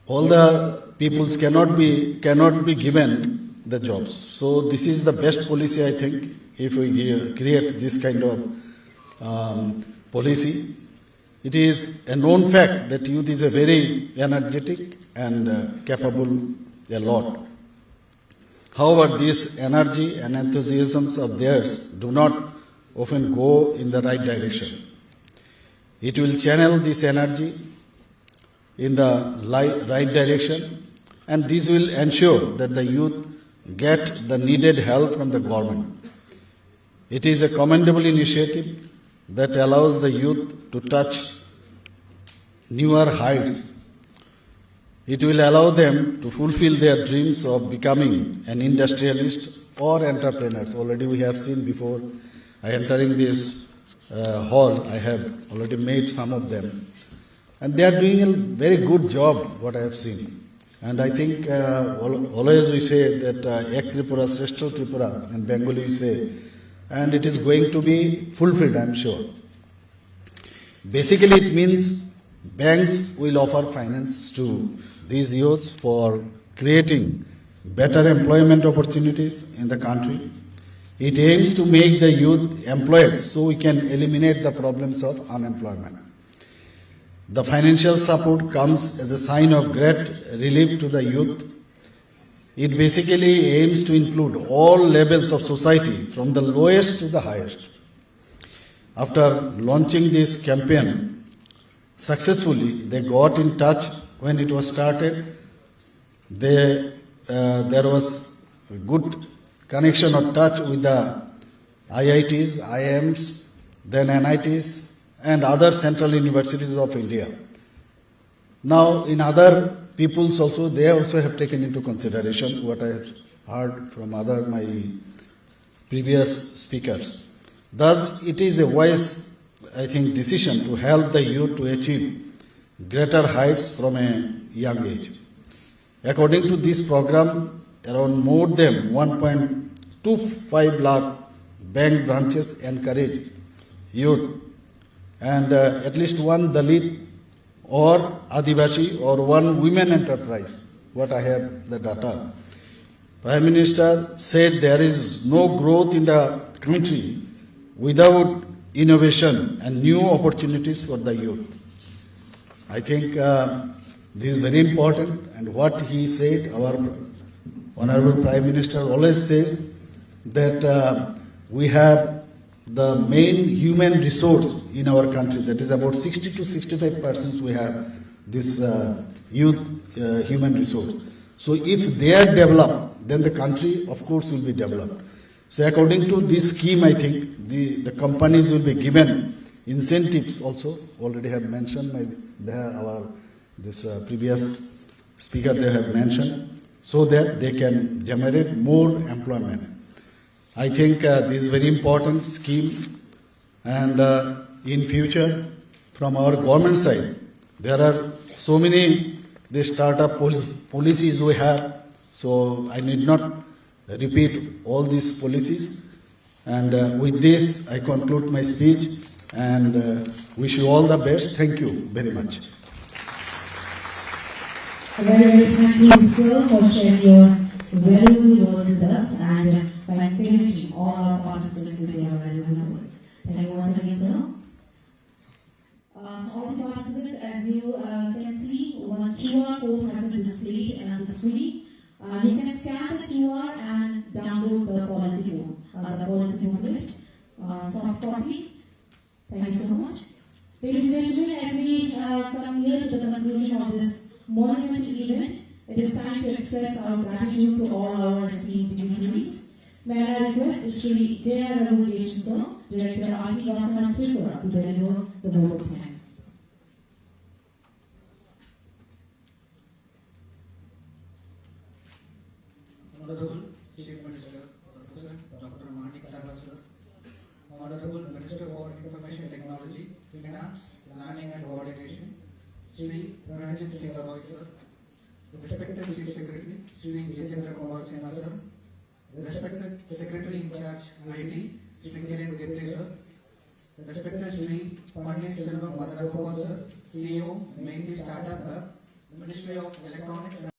all the peoples cannot be given the jobs. So this is the best policy, I think, if we create this kind of policy. It is a known fact that youth is a very energetic and capable a lot. However, this energy and enthusiasms of theirs do not often go in the right direction. It will channel this energy in the right direction, and this will ensure that the youth get the needed help from the government. It is a commendable initiative that allows the youth to touch newer heights. It will allow them to fulfill their dreams of becoming an industrialist or entrepreneurs. Already we have seen before entering this hall, I have already made some of them. And they are doing a very good job, what I have seen. And I think always we say that Ek Tripura, Sreshta Tripura, in Bengali we say, and it is going to be fulfilled, I am sure. Basically it means banks will offer finance to these youths for creating better employment opportunities in the country. It aims to make the youth employed so we can eliminate the problems of unemployment. The financial support comes as a sign of great relief to the youth. It basically aims to include all levels of society from the lowest to the highest. After launching this campaign successfully, they got in touch when it was started. There was a good connection or touch with the IITs, IIMs, then NITs, and other central universities of India. Now, in other peoples also, they also have taken into consideration what I have heard from my previous speakers. Thus, it is a wise, I think, decision to help the youth to achieve greater heights from a young age. According to this program, around more than 1.25 lakh bank branches encourage youth, and at least one Dalit or Adivasi or one women enterprise, what I have the data. Prime Minister said there is no growth in the country without innovation and new opportunities for the youth. I think this is very important, and what he said, our Honorable Prime Minister always says that we have the main human resource in our country, that is about 60 to 65% we have this youth human resource. So if they are developed, then the country of course will be developed. So according to this scheme, I think the companies will be given incentives also, already have mentioned, this previous speaker they have mentioned, so that they can generate more employment. I think this is a very important scheme, and in future, from our government side, there are so many the startup policies we have, so I need not repeat all these policies. And with this, I conclude my speech and wish you all the best. Thank you very much. Very thank you, sir, for sharing your valuable words with us and by encouraging all our participants with your valuable words. Thank you once again, sir. All the participants, as you can see, one QR code has been displayed on the screen. You can scan the QR and download the policy booklet, soft copy. Thank you so much. Ladies and gentlemen, as we come near to the conclusion of this monumental event, it is time to express our gratitude to all our esteemed dignitaries. May I request Shri J.R. Raghuvesh, sir, Director RT Government Tripura, to deliver the vote of thanks. Honorable Chief Minister, Professor Dr. Manik Sahgal, sir, Honorable Minister for Information Technology, Finance, Planning and Coordination, Shri Ranjit Singh Roy, sir, Respected Chief Secretary, Shri Jitendra Kumar Sinha, sir, Respected Secretary in Charge, IT, Shri Kiran Gette, sir, Respected Shri Pandit Selvam Madhara Gopal sir, CEO, Mainly Startup Hub, Ministry of Electronics